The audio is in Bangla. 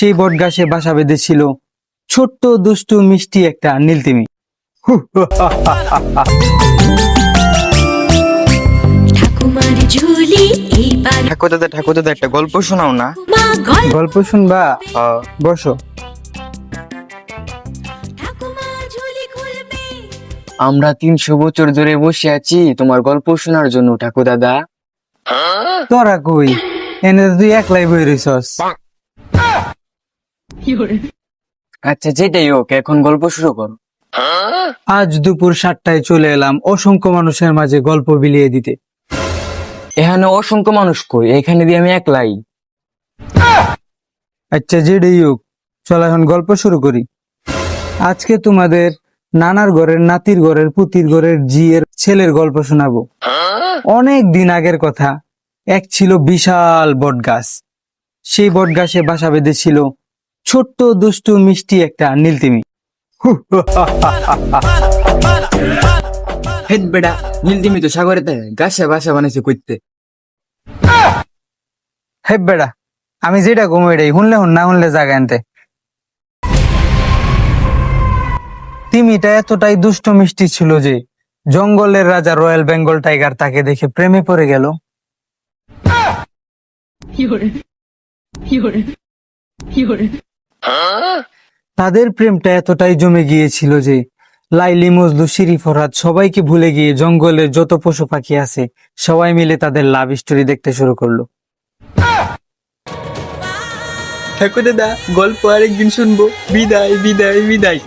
সেই বটগাছে বাসা বেঁধেছিল ছোট্ট দুষ্টু মিষ্টি একটা নীলতিমি। ঠাকুমার ঝুলি এইবার ঠাকুর দাদা একটা গল্প শোনাও না। মা গল্প শুনবা? বসো। ঠাকুমা ঝুলি খুলবে। আমরা 300 বছর ধরে বসে আছি তোমার গল্প শোনার জন্য ঠাকুর দাদা। তোরা কই? এনে তো তুই একলাই বই রইছস। আচ্ছা যেটাই হোক, এখন গল্প শুরু করো। আজ দুপুর 7টায় চলে এলাম অসংখ্য মানুষের মাঝে গল্প বিলিয়ে দিতে। এখানে অসংখ্য মানুষ কই, এখানে দিয়ে আমি একলাই। আচ্ছা যেটাই হোক, চল এখন গল্প শুরু করি। আজকে তোমাদের নানার ঘরের, নাতির ঘরের, পুতির ঘরের, জিয়ের ছেলের গল্প শোনাবো। অনেক দিন আগের কথা। এক ছিল বিশাল বটগাছ। সেই বটগাছে বাসা বেঁধেছিল ছোট্ট দুষ্টু মিষ্টি একটা নীলতিমি। হেড বেটা, নীলতিমি তো সাগরে থাকে, গাছে বাসা বানাইছে কইতে। হে বেড়া, আমি যেটা ঘুমো এটাই শুনলে হুন, না শুনলে জাগা আনতে। তিমিটা এতটাই দুষ্ট মিষ্টি ছিল যে জঙ্গলের রাজা রয়্যাল বেঙ্গল টাইগার তাকে দেখে প্রেমে পড়ে গেল। তাদের প্রেমটা এতটাই জমে গিয়েছিল যে লাইলি, মজনু, শিরি, ফরহাদ সবাইকে ভুলে গিয়ে জঙ্গলের যত পশু পাখি আছে সবাই মিলে তাদের লাভ স্টোরি দেখতে শুরু করলো। ঠাকুর দাদা, গল্প আরেকদিন শুনবো। বিদায় বিদায় বিদায়।